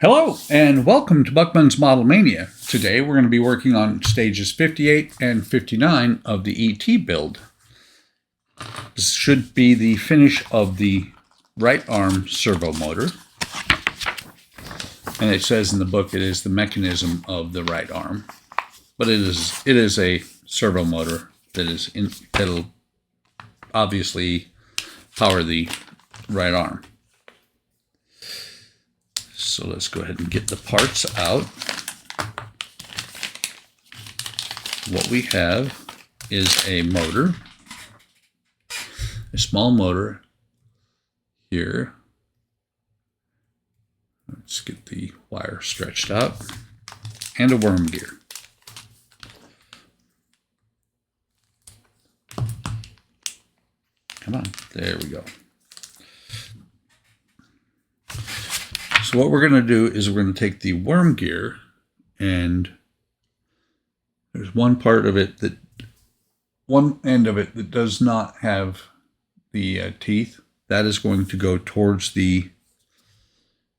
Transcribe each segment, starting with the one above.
Hello and welcome to Buckman's Model Mania. Today we're going to be working on stages 58 and 59 of the E.T. build. This should be the finish of the right arm servo motor. And it says in the book it is the mechanism of the right arm. But it is a servo motor that'll obviously power the right arm. So let's go ahead and get the parts out. What we have is a motor, a small motor here. Let's get the wire stretched out, and a worm gear. Come on, there we go. So what we're going to do is we're going to take the worm gear, and there's one part of it that, one end of it that does not have the teeth. That is going to go towards the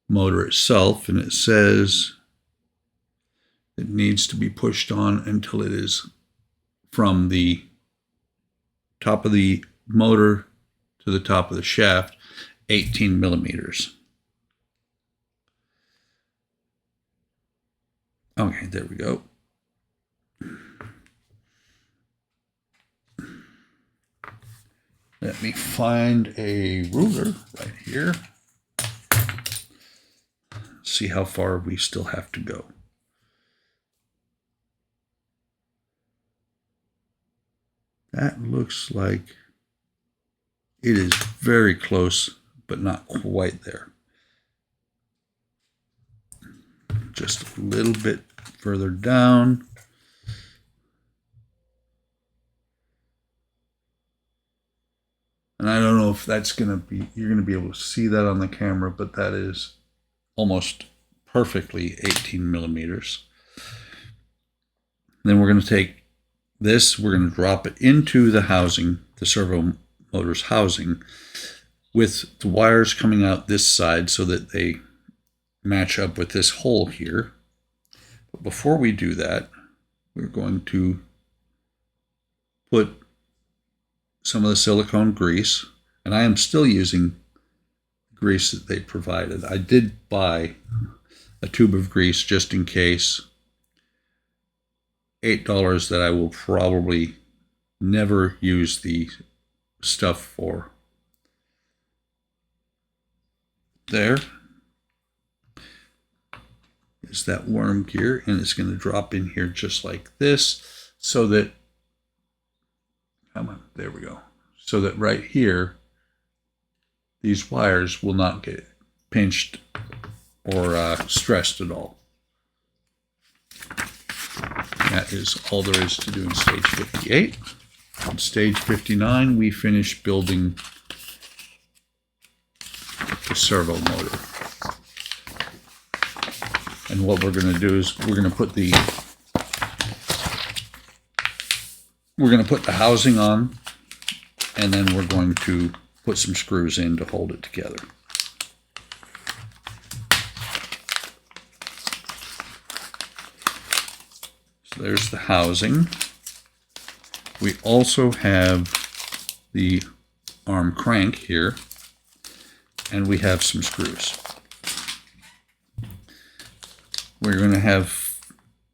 motor itself, and it says it needs to be pushed on until it is from the top of the motor to the top of the shaft, 18 millimeters. Okay, there we go. Let me find a ruler right here. See how far we still have to go. That looks like it is very close, but not quite there. Just a little bit further down. And I don't know if that's going to be, you're going to be able to see that on the camera, but that is almost perfectly 18 millimeters. Then we're going to take this, we're going to drop it into the housing, the servo motor's housing, with the wires coming out this side so that they match up with this hole here. But before we do that, we're going to put some of the silicone grease, and I am still using grease that they provided. I did buy a tube of grease just in case, $8 that I will probably never use the stuff for. There is that worm gear, and it's going to drop in here just like this, so that, come on, there we go, so that right here these wires will not get pinched or stressed at all. That is all there is to do in stage 58. On stage 59 we finish building the servo motor. And what we're going to do is we're going to put the housing on, and then we're going to put some screws in to hold it together. So there's the housing. We also have the arm crank here, and we have some screws. We're going to have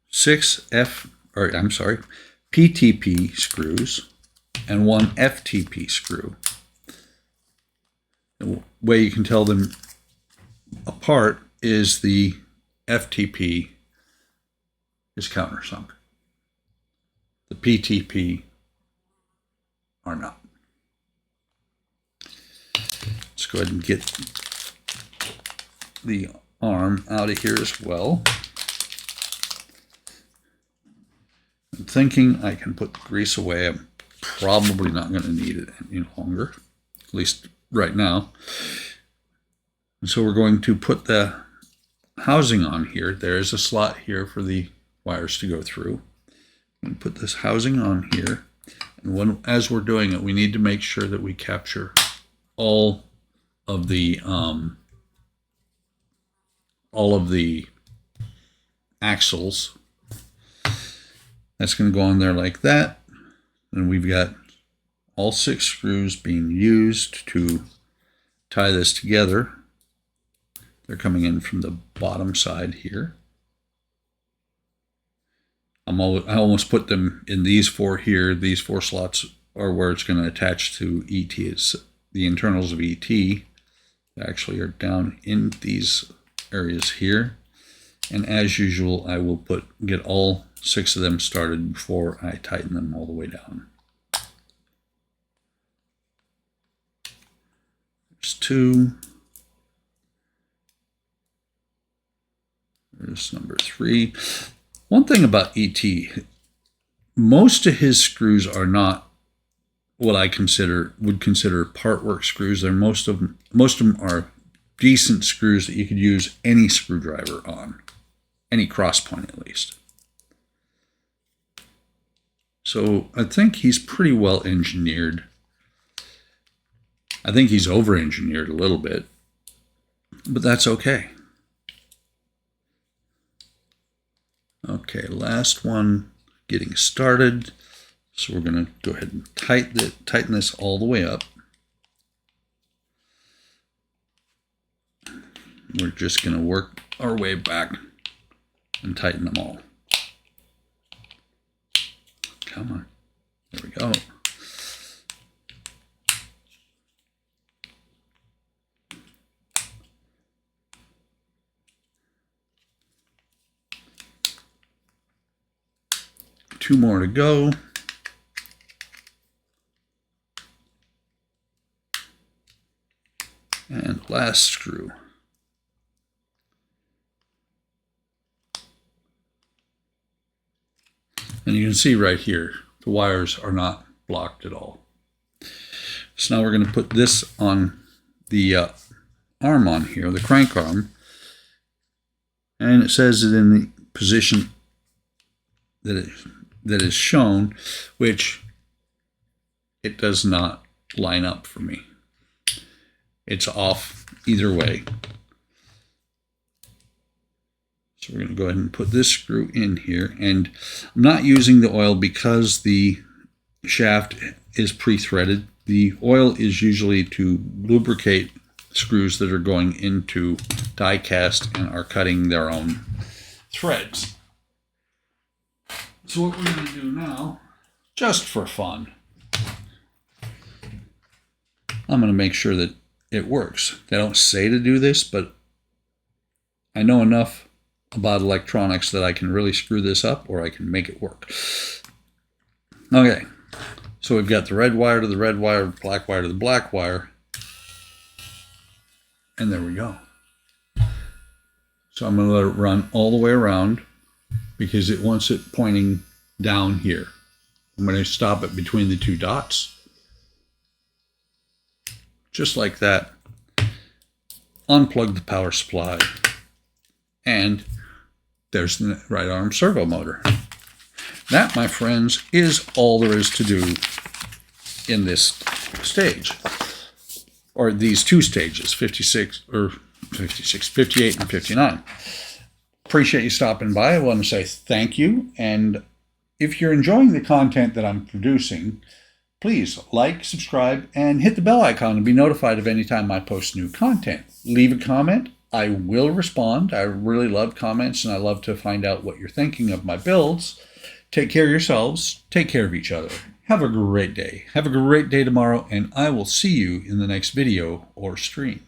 6 PTP screws and 1 FTP screw. The way you can tell them apart is the FTP is countersunk. The PTP are not. Let's go ahead and get the arm out of here as well. I'm thinking I can put the grease away. I'm probably not going to need it any longer, at least right now. And so we're going to put the housing on here. There is a slot here for the wires to go through. I'm going to put this housing on here. And as we're doing it, we need to make sure that we capture all of the all of the axles. That's going to go on there like that. And we've got all 6 screws being used to tie this together. They're coming in from the bottom side here. I almost put them in these 4 here. These 4 slots are where it's going to attach to ET. It's the internals of ET. They actually are down in these areas here. And as usual, I will get all 6 of them started before I tighten them all the way down. There's 2. There's number 3. One thing about ET, most of his screws are not what I would consider part work screws. Most of them are decent screws that you could use any screwdriver on, any cross point at least. So I think he's pretty well engineered. I think he's over-engineered a little bit, but that's okay. Okay, last one getting started. So we're going to go ahead and tighten this all the way up. We're just going to work our way back and tighten them all. Come on. There we go. Two more to go. And last screw. And you can see right here, the wires are not blocked at all. So now we're going to put this on the arm on here, the crank arm. And it says it in the position that is shown, which it does not line up for me. It's off either way. So we're going to go ahead and put this screw in here. And I'm not using the oil because the shaft is pre-threaded. The oil is usually to lubricate screws that are going into die cast and are cutting their own threads. So what we're going to do now, just for fun, I'm going to make sure that it works. They don't say to do this, but I know enough about electronics that I can really screw this up or I can make it work. Okay, so we've got the red wire to the red wire, black wire to the black wire, and there we go. So I'm going to let it run all the way around because it wants it pointing down here. I'm going to stop it between the 2 dots. Just like that. Unplug the power supply. And there's the right arm servo motor. That, my friends, is all there is to do in this stage. Or these 2 stages, 58 and 59. Appreciate you stopping by. I want to say thank you. And if you're enjoying the content that I'm producing, please like, subscribe, and hit the bell icon to be notified of any time I post new content. Leave a comment. I will respond. I really love comments, and I love to find out what you're thinking of my builds. Take care of yourselves. Take care of each other. Have a great day. Have a great day tomorrow, and I will see you in the next video or stream.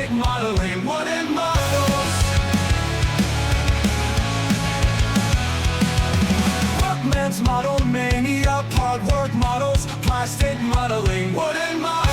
Modeling wooden models. Workman's model mania, hard work models, plastic modeling, wooden models.